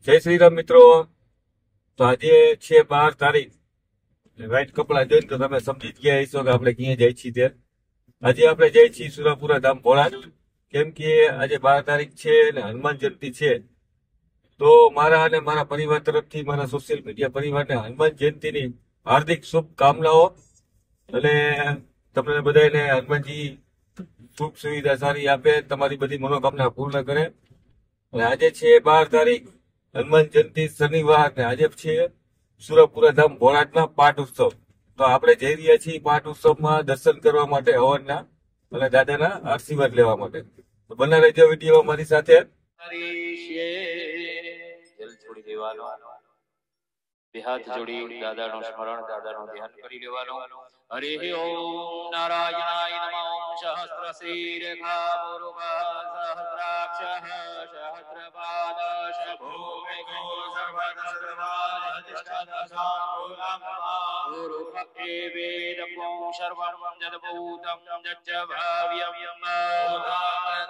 જય શ્રી રામ મિત્રો. તો આજે છે 12 તારીખ. વ્હાઈટ કપડા જોઈને તો તમે સમજી જ ગયા હશો કે આપણે ક્યાં જાય છીએ તે. આજે આપણે જઈએ છીએ સુરાપુરા ધામ ભોળાનાથ. કેમ કે આજે 12 તારીખ છે અને હનુમાન જયંતિ છે. તો મારા અને મારા પરિવાર તરફથી મારા સોશિયલ મીડિયા પરિવારને હનુમાન જયંતિની હાર્દિક શુભકામનાઓ. અને તમને બધાને હનુમાનજી સુખ સુવિધા સારી આપે, તમારી બધી મનોકામના પૂર્ણ કરે. અને આજે છે 12 તારીખ, હનુમાન જયંતિ શનિવાર, ને આજે છે સુરાપુરા ધામ ભોળાનાથના પાઠ ઉત્સવ. તો આપણે જઈ રહ્યા છીએ પાઠ ઉત્સવમાં દર્શન કરવા માટે, હવનના અને દાદાના આશીર્વાદ લેવા માટે. તો બના રહેજો વિડીયો મારી સાથે. જલ છોડી દેવાનો, બે હાથ જોડી દાદાનું સ્મરણ, દાદાનું ધ્યાન કરી લેવાનું. હરિ ઓમ નારાયણાય નમઃ. સહસ્ર શ્રી રેખા પુરુષ સહસ્રાક્ષ સહસ્રપાદ શભૂમિકો સર્વદ સર્વાદ અધિષ્ઠાતા પુરુષ એવેદં સર્વં જદભૂતં જચ્ચ ભાવ્યં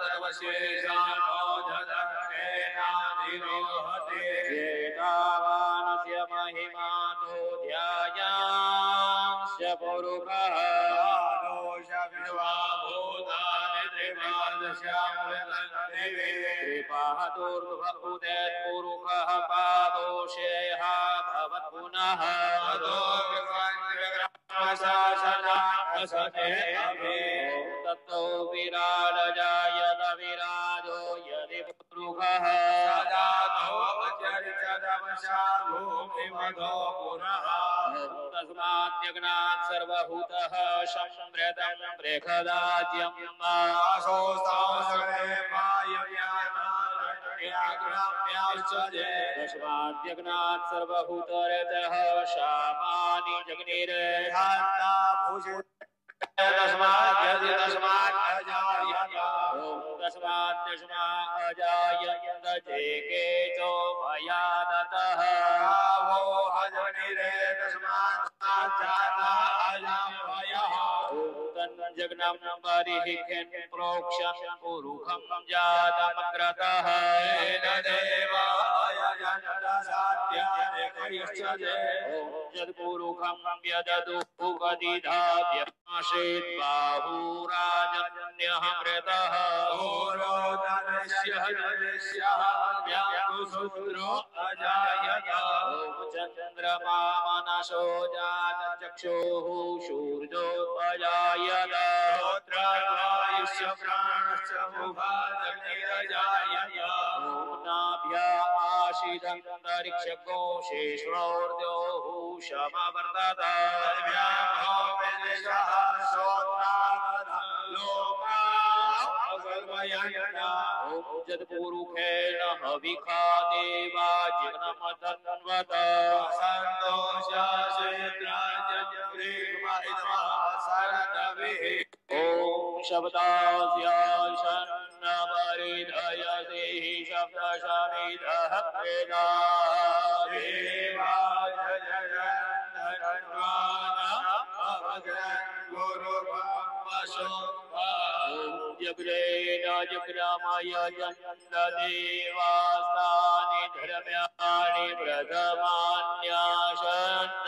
તદવશેષાનો જદકેનાધિરો હતે જેતાવાનસ્ય મહિમાતો ધ્યાયાંસ્ય પુરુષઃ દોષ વિશ્વાભૂતાનિ ત્રિપાદશ્યામૃતદેવે ત્રિપાદોર્ધ્વઉદેત પુરુષઃ પાદોષેયઃ ભવત પુનઃ તતો તત્તો વિરાજયાત વિરાજો યદિ પુરુષઃ સદાતો અચરિતદમશાભૂમિમધો પુરઃ તસ્માદ્યજ્ઞાત સર્વભૂતઃ સંપ્રેતં પ્રેખદાત્યં આસોસ્તૌ સર્વે તસ્માદ્યજ્ઞાત સર્વભૂતરેતઃ શામાનિ જગ્નિરે અજાયંત જેકેચો ભયાદતઃ જગ્નમ પરિહિખેન પ્રોક્ષં પુરુષં જાતમગ્રતઃ જદપુરુષં વ્યદદુ કદિધાપ્યમાશેત બાહુરાજન્યઃ મૃતઃ ચંદ્રમા મનસો જાત ચક્ષુઃ સૂર્યો અજાયત आशीदन्तरिक्षको शेषोर्द्योः शमवर्तत जत्पुरुषेण हविखा देवा जिग्नमतन्वत ॐ शब्दास्याशन्नपरिधयसे शब्दशमिधः प्रेदा जग्रेण जग्रामय जन्देवास्तानि धर्म्याणि प्रथमान्यासन्न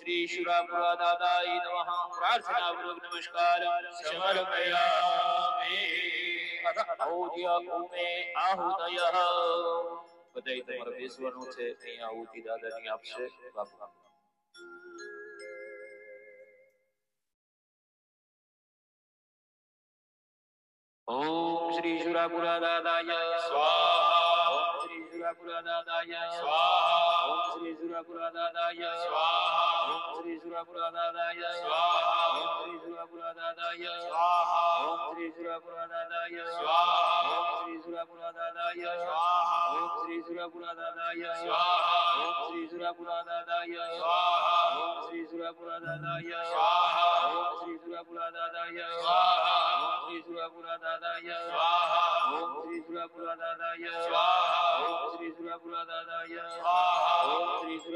श्री सुरापुरा दादाय नमः. प्रार्थनापूर्वक नमस्कार समर्पयामि. औद्य भूमे આહુતયઃ. બધાય તમારે બેસવાનું છે, અહીં આહુતિ દાદાની આપશે. બાપુ ઓમ શ્રી સુરાપુરા દાદાય સ્વાહા. ઓમ શ્રી સુરાપુરા દાદાય સ્વાહા. ઓમ શ્રી સુરાપુરા દાદાય સ્વાહા. ઓમ શ્રી સુરાપુરા દાદાય સ્વાહા. ઓમ શ્રી સુરાપુરા દાદાય સ્વાહા. ઓમ શ્રી સુરાપુરા દાદાય સ્વાહા. ઓમ શ્રી સુરાપુરા દાદાય સ્વાહા. ઓમ શ્રી સુરાપુરા દાદાય સ્વાહા. ઓમ શ્રી સુરાપુરા દાદાય સ્વાહા. ઓમ શ્રી સુરાપુરા દાદાય સ્વાહા. ઓમ શ્રી સુરાપુરા દાદાય સ્વાહા. ઓમ શ્રી સુરાપુરા દાદાય સ્વાહા. ઓમ શ્રી સુરાપુરા દાદાય સ્વાહા. ઓમ શ્રી સુરાપુરા દાદાય સ્વાહા. ઓમ શ્રી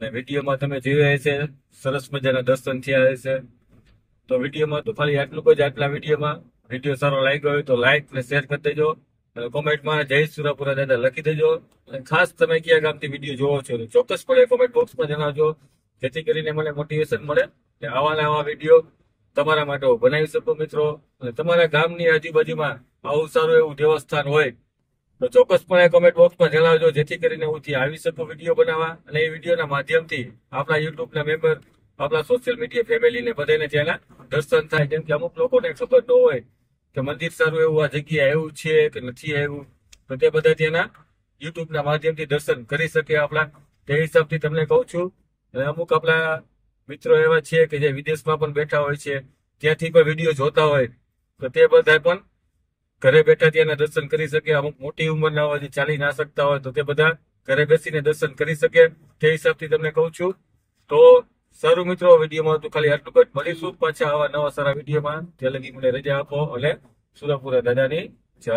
અને વિડીયોમાં તમે જોયા હશે સરસ મજાના દર્શન થયા હશે. તો વિડીયોમાં તો ખાલી આટલું જ. આટલા વિડીયોમાં વિડીયો સારો લાગ્યો હોય તો લાઈક અને શેર કરી દેજો. અને કોમેન્ટમાં જય સુરાપુરા દાદા લખી દેજો. અને ખાસ તમે કયા ગામથી વિડીયો જોવો છો તો ચોક્કસપણે કોમેન્ટ બોક્સમાં જણાવજો, જેથી કરીને મને મોટિવેશન મળે કે આવા ને આવા વિડીયો તમારા માટે હું બનાવી શકું મિત્રો. અને તમારા ગામની આજુબાજુમાં આવું સારું એવું દેવસ્થાન હોય તો ચોક્કસપણે કોમેન્ટ બોક્સમાં જણાવજો, જેથી કરીને હું ત્યાં આવી શકું વિડીયો બનાવવા. અને એ વિડીયોના માધ્યમથી આપણા યુટ્યુબના મેમ્બર, આપણા સોશિયલ મીડિયા ફેમિલીને બધાને ત્યાંના દર્શન થાય. જેમ કે અમુક લોકોને ખબર ન હોય કે મંદિર સારું એવું આ જગ્યાએ આવ્યું છે કે નથી આવ્યું, તો તે બધા ત્યાંના યુટ્યુબના માધ્યમથી દર્શન કરી શકે આપણા. તે હિસાબથી તમને કહું છું. અને અમુક આપણા મિત્રો એવા છે કે જે વિદેશમાં પણ બેઠા હોય છે, ત્યાંથી પણ વિડીયો જોતા હોય તો તે બધા પણ ઘરે બેઠા ત્યાંના દર્શન કરી શકે. અમુક મોટી ઉંમરના હોય, જે ચાલી ના શકતા હોય, તો તે બધા ઘરે બેસીને દર્શન કરી શકે. તે હિસાબથી તમને કહું છું. તો સારું મિત્રો, વિડીયોમાં તો ખાલી આટલું જ. મળીશું પાછા આવા નવા સારા વિડીયોમાં. ત્યાં લગી મને રજા આપો અને સુરાપુરા દાદાની જય.